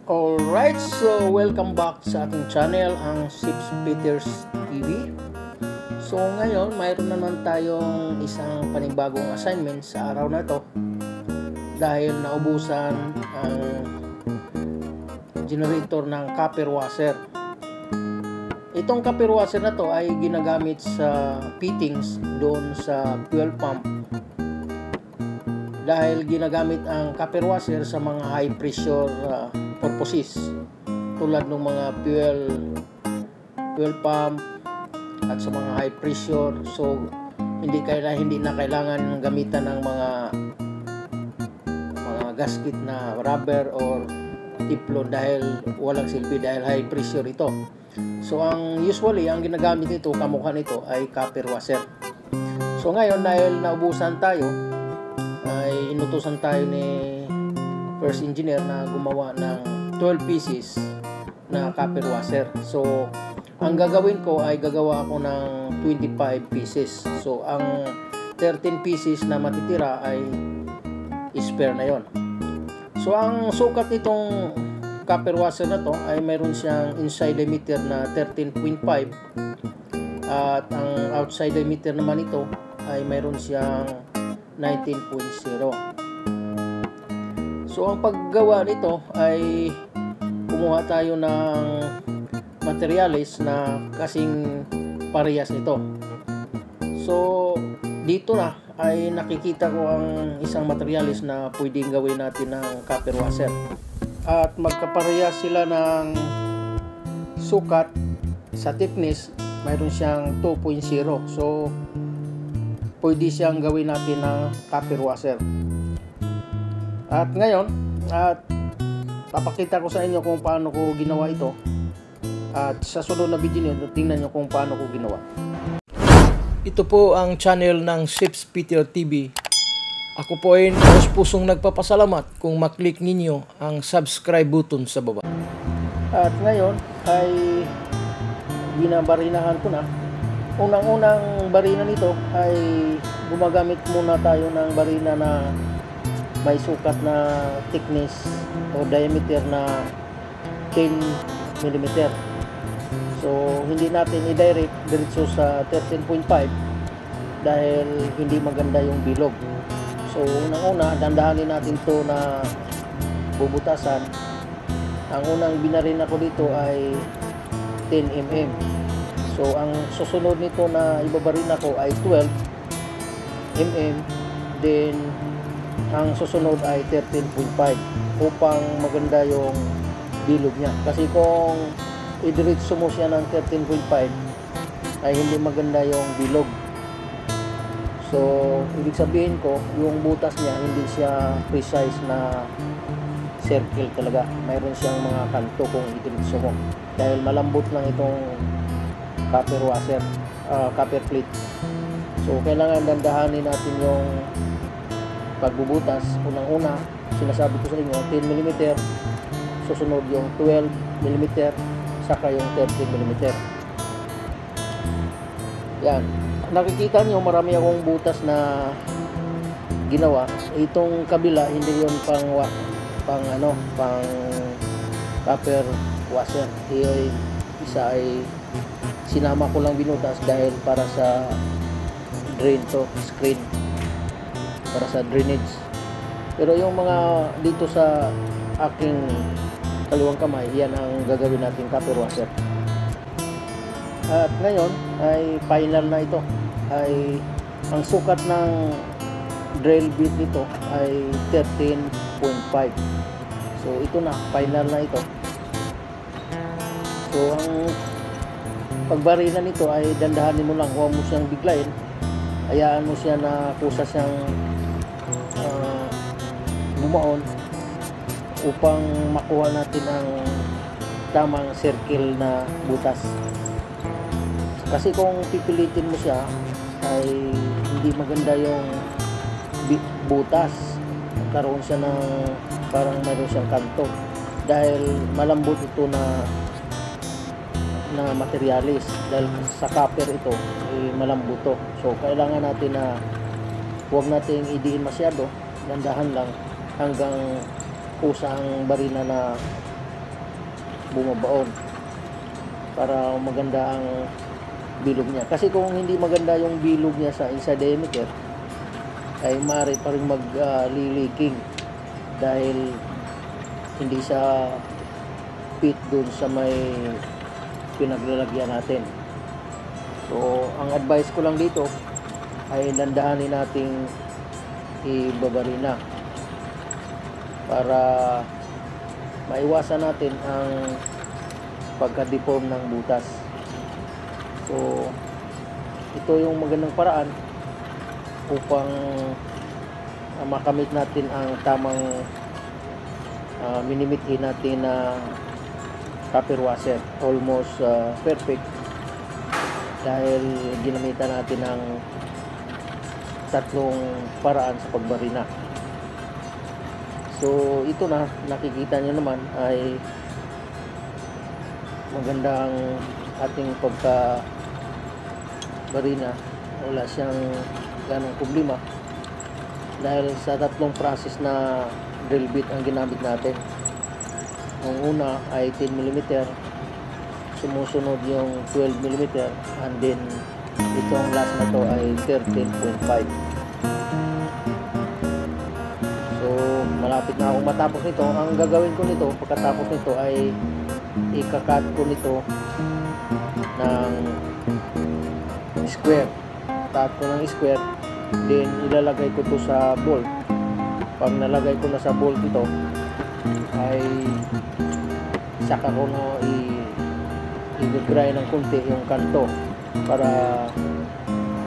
Alright, so welcome back sa ating channel, ang Sips Peters TV. So ngayon, mayroon naman tayong isang panibagong assignment sa araw na to dahil naubusan ang generator ng copper washer. Itong copper washer na to ay ginagamit sa fittings doon sa fuel pump dahil ginagamit ang copper washer sa mga high pressure purposes tulad ng mga fuel pump at sa mga high pressure. So hindi na kailangan gamitan ng mga gasket na rubber or teflon dahil walang silbi dahil high pressure ito. So ang ginagamit nito, kamukha nito ay copper washer. So ngayon dahil naubusan tayo, ay inutusan tayo ni first engineer na gumawa ng 12 pieces na copper washer. So ang gagawin ko ay gagawa ako ng 25 pieces. So ang 13 pieces na matitira ay spare na yon. So ang sukat nitong copper washer na to ay mayroon siyang inside diameter na 13.5 at ang outside diameter naman ito ay mayroon siyang 19.0. So ang paggawa nito ay kumuha tayo ng materials na kasing parehas nito. So dito na ay nakikita ko ang isang materials na pwedeng gawin natin ng copper washer at magkaparehas sila ng sukat sa thickness. Mayroon siyang 2.0. So pwede siyang gawin natin ng copper washer. At ngayon, papakita ko sa inyo kung paano ko ginawa ito. At sa sunod na video nyo, tingnan nyo kung paano ko ginawa. Ito po ang channel ng Sips Peter TV. Ako po ay pusong nagpapasalamat kung maklik ninyo ang subscribe button sa baba. At ngayon ay binabarinahan ko na. Unang-unang barina nito ay gumagamit muna tayo ng barina na may sukat na thickness o diameter na 10 mm. So hindi natin i-direct diretso sa 13.5 dahil hindi maganda yung bilog. So unang-una, dandahanin natin to na bubutasan. Ang unang binarina ko dito ay 10 mm. So ang susunod nito na ibabarina ko ay 12 mm. Then ang susunod ay 13.5 upang maganda yung bilog niya. Kasi kung idiretso mo siya ng 13.5 ay hindi maganda yung bilog. So ibig sabihin ko, yung butas niya hindi siya precise na circle talaga. Mayroon siyang mga kanto kung idiretso mo. Dahil malambot lang itong copper washer, copper plate. So kailangan dandahanin natin yung pagbubutas. Unang-una, sinasabi ko sa inyo 10 mm, susunod yung 12 mm, saka yung 13 mm. Yan, nakikita nyo marami akong butas na ginawa. Itong kabila hindi yun pang copper washer. Isa ay sinama ko lang binutas dahil para sa drain to, screen, para sa drainage. Pero yung mga dito sa aking kaliwang kamay, yan ang gagawin natin copper washer. At ngayon ay final na ito. Ay ang sukat ng drill bit nito ay 13.5. So ito na, final na ito. So ang pagbarina nito ay dandahanin mo lang, huwag mo siyang biglayin. Hayaan mo siya na kusa siyang bumaon upang makuha natin ang tamang circle na butas. Kasi kung pipilitin mo siya ay hindi maganda yung butas. Magkaroon siya ng parang mayroon siyang kanto dahil malambot ito na materialis. Dahil sa copper ito malambot to. So kailangan natin na huwag nating idiin masyado, dandahan lang hanggang kusang barina na bumabaon para maganda ang bilog niya. Kasi kung hindi maganda yung bilog niya sa inside diameter, ay maaari pa rin magliliking dahil hindi siya fit dun sa may pinaglalagyan natin. So ang advice ko lang dito ay dandahanin nating ibabarina para maiwasan natin ang pagka-deform ng butas. So ito yung magandang paraan upang makamit natin ang tamang minimithi natin na copper washer. Almost perfect dahil ginamitan natin ng tatlong paraan sa pagbarina. So ito na, nakikita nyo naman ay maganda ang ating pagka-barina. Wala siyang ganong problema dahil sa tatlong process na drill bit ang ginamit natin. Ang una ay 10mm, sumusunod yung 12mm, and then itong last na to ay 13.5. So malapit na akong matapos nito. Ang gagawin ko nito pagkatapos nito ay ikakat ko nito ng square. Cut ko ng square, then ilalagay ko to sa bolt. Pag nalagay ko na sa bolt ito ay saka ko na i-grind ng konti yung kanto para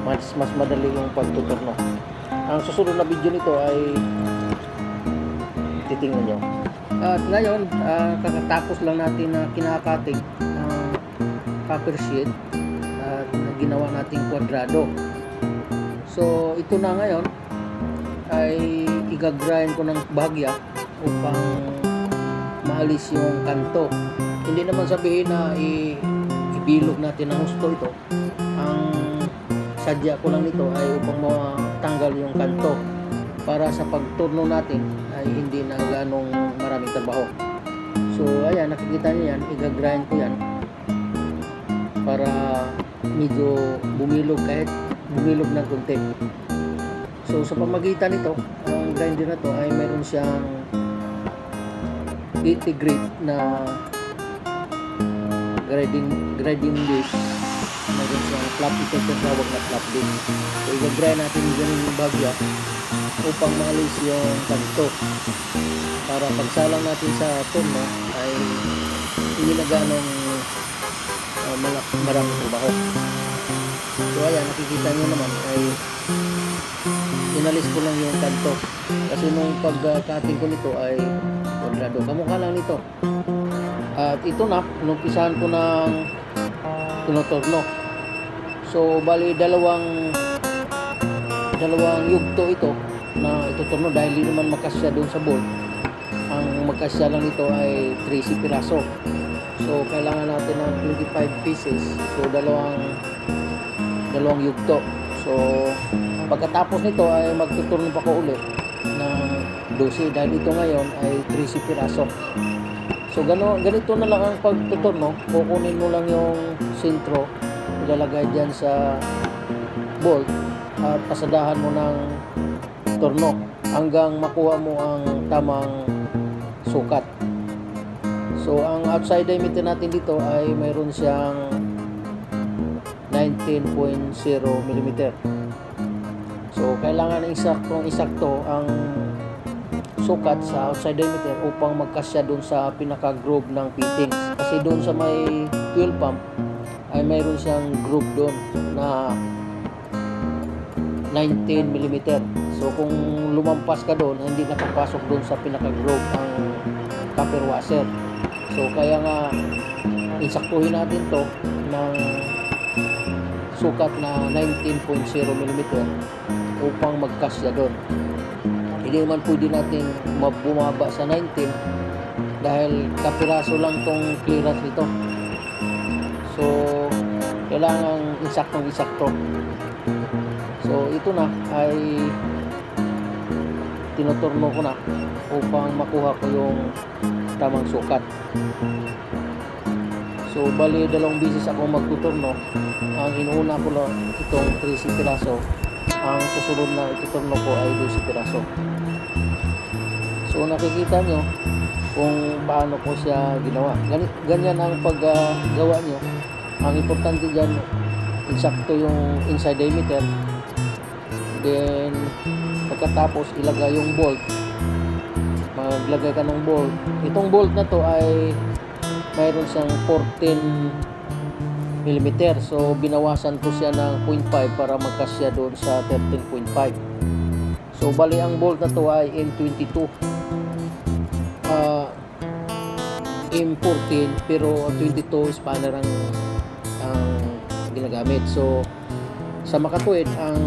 mas madali yung pagtuturno. Ang susunod na video nito ay titingnan nyo. At ngayon kakatapos lang natin na kinakating copper sheet at ginawa nating kwadrado. So ito na ngayon ay i-grind ko ng bahagya upang maalis yung kanto. Hindi naman sabihin na ibilog natin ng husto ito. Ang sadya ko lang nito ay upang matanggal yung kanto para sa pagturno natin ay hindi na ganong maraming trabaho. So ayan, nakikita niyo yan, i-grind ko yan para medyo bumilog, kahit bumilog ng konti. So sa pamagitan nito, ang grinder na to ay meron siyang 80 grit na grinding disc. Meron siyang flap, ito tawag na flap disc. So i-grind natin ganun yung bagya upang maalis yung kanto para pagsalang natin sa turno ay hindi na ganong maraming trabaho. So ayan, nakikita nyo naman ay inalis ko lang yung kanto kasi nung pagka-cutting ko nito ay kwadrado, kamukha lang nito. At ito na, inumpisahan ko ng tinuturno. So bali dalawang yugto ito na ituturno dahil hindi naman makasya doon sa bolt. Ang magkasya lang nito ay 13 piraso. So kailangan natin ng 25 pieces. So dalawang yugto. So pagkatapos nito ay magtuturno pa ko ulit ng 12 dahil ito ngayon ay 13 piraso. So ganito na lang ang pagtuturno. Kukunin mo lang yung sentro, ilalagay dyan sa bolt at pasadahan mo ng turno hanggang makuha mo ang tamang sukat. So ang outside diameter natin dito ay mayroon siyang 19.0mm. So kailangan eksakto ang sukat sa outside diameter upang magkasya doon sa pinaka-groove ng fittings. Kasi doon sa may fuel pump ay mayroon siyang groove doon na 19mm. So kung lumampas ka doon, hindi nakapasok doon sa pinaka-groove ang copper washer. So kaya nga insaktuhin natin to ng sukat na 19.0mm upang magkasya doon. Hindi naman pwede natin bumaba sa 19 dahil kapiraso lang tong clearance nito. So kailangan insaktong-insakto. So ito na ay tinuturno ko na upang makuha ko yung tamang sukat. So bali dalawang bisis ako magtuturno. Ang inuuna ko lang itong 13 piraso, ang susunod na ituturno ko ay 12 piraso. So nakikita nyo kung paano ko siya ginawa. Ganyan ang paggawa nyo. Ang importante dyan, insakto yung inside diameter. Then pagkatapos ilagay yung bolt, maglagay ka ng bolt. Itong bolt na to ay mayroon siyang 14 mm, so binawasan ko siya ng 0.5 para magkasya doon sa 13.5. so bali ang bolt na to ay M22, M14 pero 22 spanner ang ginagamit. So sa makatuwid, ang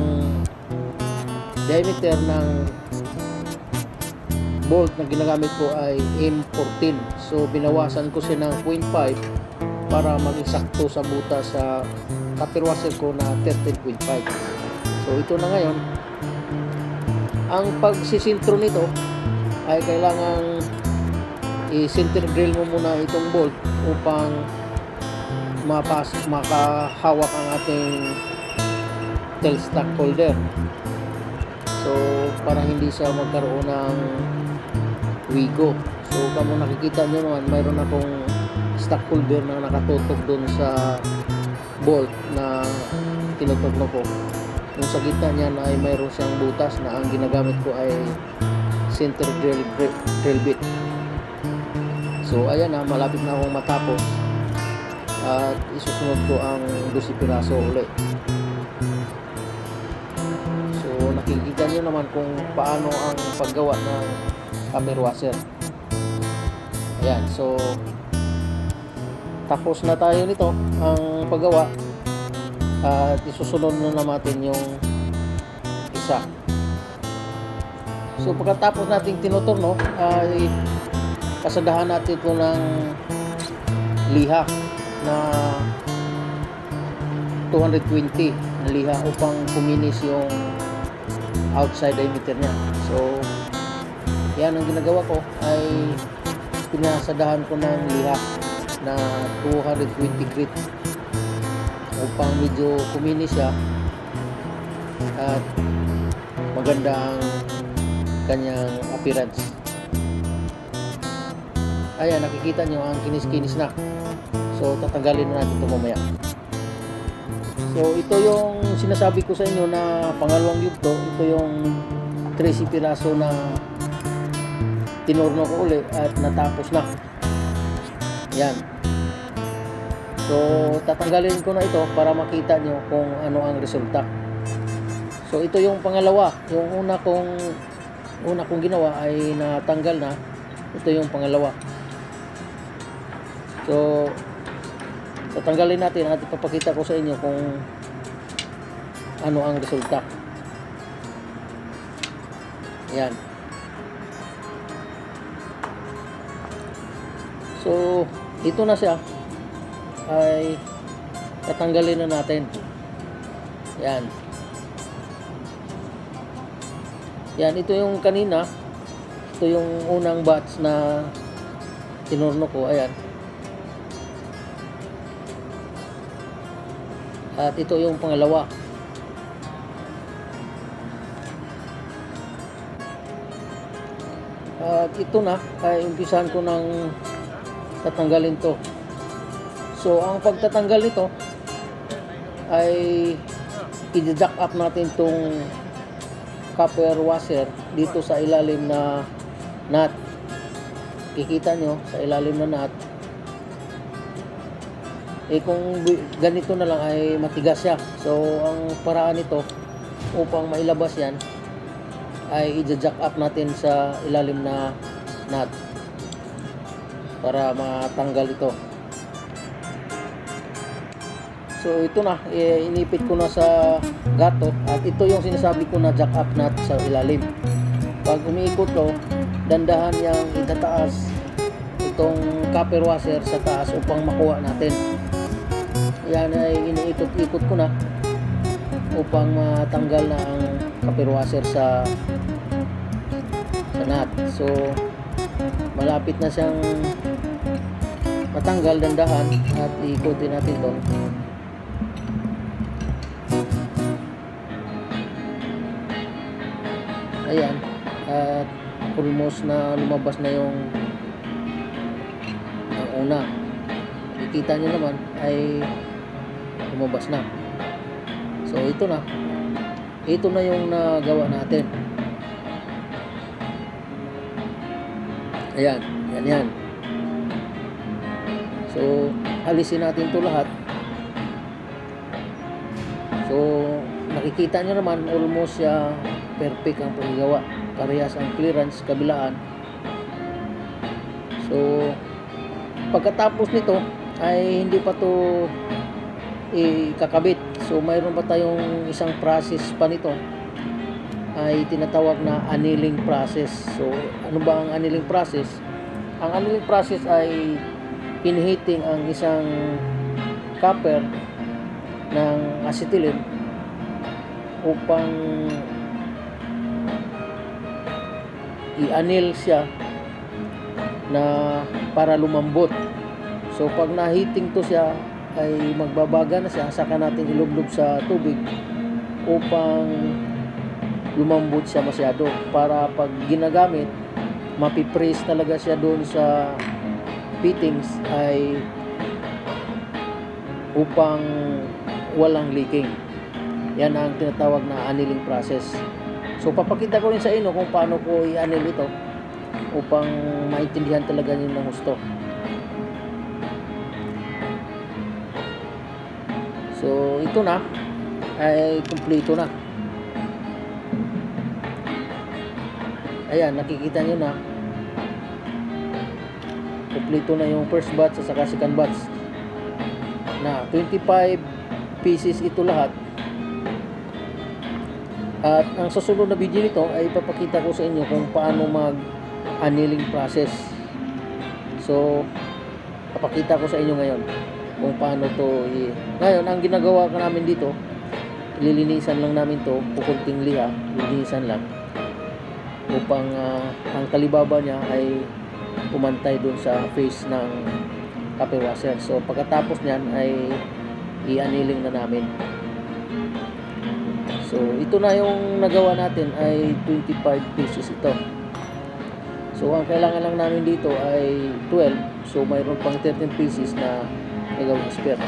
diameter ng bolt na ginagamit ko ay M14, so binawasan ko siya ng 0.5 para mag-eksakto sa buta sa copper washer ko na 13.5. so ito na ngayon. Ang pagsisintro nito ay kailangan i-center drill mo muna itong bolt upang makahawak ang ating tailstock holder. So para hindi siya magkaroon ng wigo. So kamo nakikita nyo naman, mayroon akong stock holder na nakatutok dun sa bolt na tinuturno ko. Yung sa gitna niyan ay mayroon siyang butas na ang ginagamit ko ay center drill bit. So ayan na, malapit na akong matapos at isusunod ko ang 12 piraso ulit. So nakikita nyo naman kung paano ang paggawa ng copper washer. Ayan, so tapos na tayo nito ang paggawa at isusunod na natin yung isa. So pagkatapos nating tinuturno ay kasadahan natin ito ng liha na 220 na liha upang kuminis yung outside diameter niya. So yan ang ginagawa ko, ay pinasadahan ko ng liha na 220 grit upang medyo kuminis siya at maganda ang kanyang appearance. Ayan, nakikita nyo ang kinis-kinis na. So tatanggalin na natin ito mamaya. So ito yung sinasabi ko sa inyo na pangalawang yugto. Ito yung 13 piraso na tinurno ko ulit at natapos na. Yan. So tatanggalin ko na ito para makita nyo kung ano ang resulta. So ito yung pangalawa. Yung una kong ginawa ay natanggal na. Ito yung pangalawa. So tatanggalin natin at ipapakita ko sa inyo kung ano ang resulta. Yan. So ito na siya, ay tatanggalin na natin. Yan. Yan, ito yung kanina. Ito yung unang batch na tinurno ko. Ayan. At ito yung pangalawa. At ito na, ay umpisahan ko ng tatanggalin to. So ang pagtatanggal nito ay i-jack up natin tong copper washer dito sa ilalim na nut. Kikita nyo sa ilalim na nut. Kung ganito na lang ay matigas siya. So ang paraan nito upang mailabas yan ay i-jack up natin sa ilalim na nut para matanggal ito. So ito na, inipit ko na sa gato at ito yung sinasabi ko na jack up nut sa ilalim. Pag umiikot to, dandahan niyang itataas itong copper washer sa taas upang makuha natin. Yan ay iniikot-ikot ko na upang matanggal na ang copper washer sa nut. So malapit na siyang matanggal, dandahan at ikutin natin to. Ayan, at almost na lumabas na yung ang una. Nakikita nyo naman ay lumabas na. So ito na yung nagawa natin. Ayan, yan. So alisin natin to lahat. So nakikita nyo naman almost perfect ang paggawa. Parehas ang clearance kabilaan. So pagkatapos nito ay hindi pa to ikakabit. So mayroon pa tayong isang process pa nito ay tinatawag na annealing process. So ano ba ang annealing process? Ang annealing process ay pinheating ang isang copper ng acetylene upang i-anneal siya na para lumambot. So pag na-heating to siya ay magbabaga na siya, saka natin ilublob sa tubig upang lumambot siya masyado, para pag ginagamit mapipress talaga siya doon sa fittings ay upang walang leaking. Yan ang tinatawag na annealing process. So papakita ko rin sa inyo kung paano ko i-anneal ito upang maintindihan talaga niyo ng gusto. So ito na ay kumpleto na. Ayan, nakikita nyo na kumpleto na yung first batch at saka second batch na 25 pieces ito lahat. At ang susunod na video nito ay ipapakita ko sa inyo kung paano mag-annealing process. So papakita ko sa inyo ngayon kung paano to ngayon ang ginagawa ka namin dito, lilinisan lang namin to, pukunting liha, lilinisan lang upang ang kalibaba niya ay pumantay dun sa face ng copper washer. So pagkatapos niyan ay i-annealing na namin. So ito na yung nagawa natin ay 25 pieces ito. So ang kailangan lang namin dito ay 12. So mayroon pang 13 pieces na gagawin spare.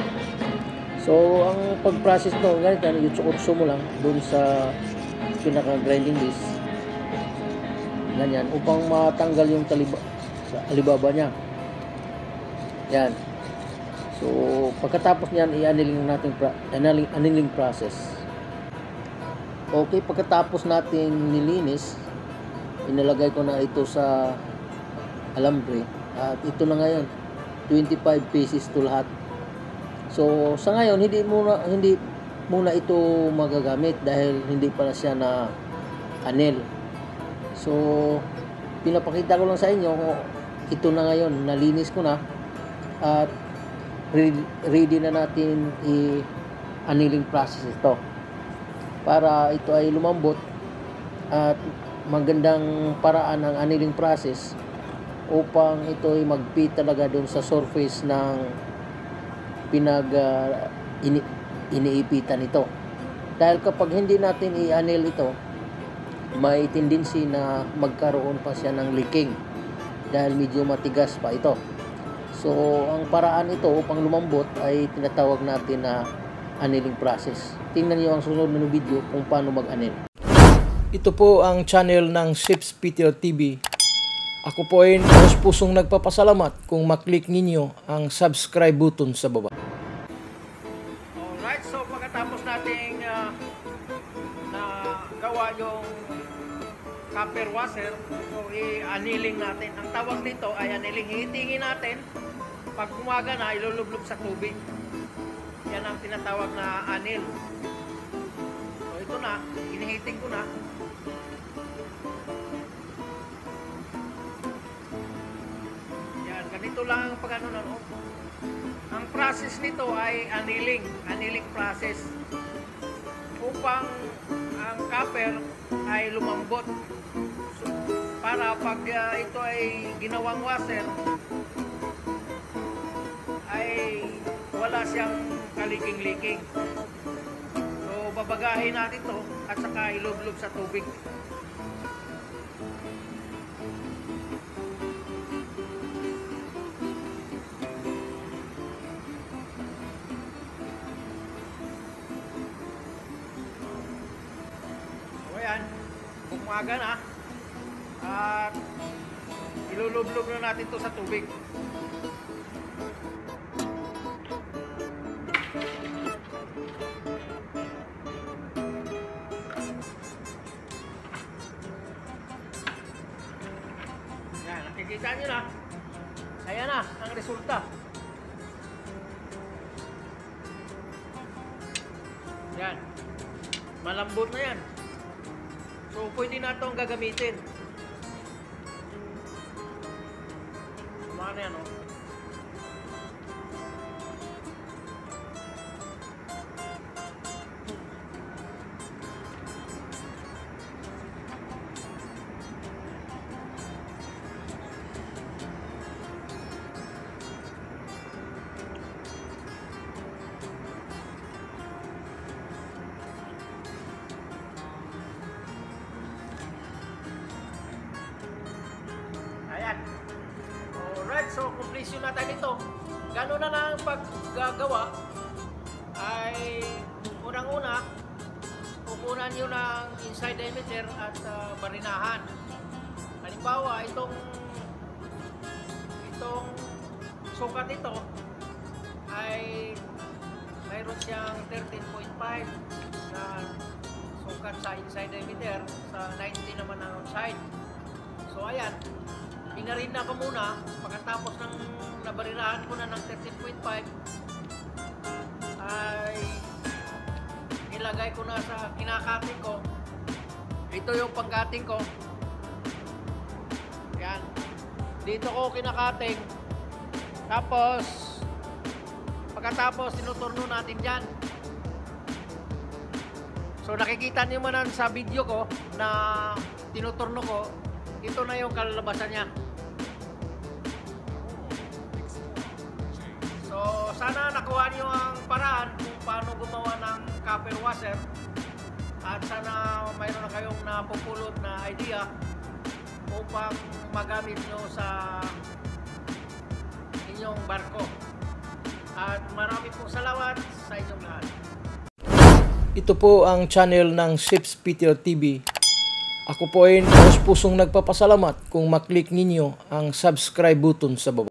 So ang pag-process to, ganito, i-utso mo lang doon sa pinaka-grinding disc. Ganyan, upang matanggal yung alibaba niya. Yan. So pagkatapos niyan, i-annealing natin annealing process. Okay, pagkatapos natin nilinis, inilagay ko na ito sa alambre at ito na ngayon 25 pieces to lahat. So sa ngayon hindi muna ito magagamit dahil hindi pa na siya na anneal. So pinapakita ko lang sa inyo, ito na ngayon, nalinis ko na at ready na natin i-annealing process ito para ito ay lumambot at magandang paraan ng annealing process upang ito ay mag-fit talaga doon sa surface ng iniipitan ito. Dahil kapag hindi natin i-anneal ito, may tendency na magkaroon pa siya ng leaking dahil medyo matigas pa ito. So ang paraan ito upang lumambot ay tinatawag natin na annealing process. Tingnan niyo ang sunod na video kung paano mag-anneal. Ito po ang channel ng Sips Peter TV. Ako po ay pusong nagpapasalamat kung maklik ninyo ang subscribe button sa baba. Alright, so pagkatapos nating na gawa yung copper washer, so i-annealing natin. Ang tawag dito ay annealing. Hihitingin natin. Pag kumaga na, ilulublob sa tubig. Yan ang tinatawag na anneal. So ito na, hinihiting ko na. Yan, ganito lang ang pag-ano na, no? Ang process nito ay annealing process. Upang ang copper ay lumambot. So, para pag ito ay ginawang washer, wala siyang kaliking-liking. So babagahin natin to at saka ilublob sa tubig. So ayan, bumaga na at ilulublob na natin to sa tubig. Yan, nakikita nyo na. Ayan na ang resulta. Yan, malambot na yan. So pwede na itong gagamitin. Ano yan, oh. Ayan. Alright, so completion na tayo nito. Gano'n na lang paggagawa ay unang-una kukunan nyo ng inside diameter at barinahan. Halimbawa, itong sukat nito ay mayroon siyang 13.5 na sukat sa inside diameter, sa 90 naman ang outside. So ayan, pinarina ko muna pagkatapos ng nabarirahan ko na ng 13.5 ay ilagay ko na sa kinakating ko. Ito yung pangkating ko. Yan, dito ko kinakating, tapos pagkatapos tinuturno natin dyan. So nakikita niyo man sa video ko na tinuturno ko, ito na yung kalalabasan niya. So sana nakuha niyo ang paraan kung paano gumawa ng copper washer, at sana mayroon na kayong napupulot na idea upang magamit nyo sa inyong barko. At marami pong salamat sa inyong lahat. Ito po ang channel ng Ship's Peter TV. Ako po ay pusong nagpapasalamat kung maklik ninyo ang subscribe button sa baba.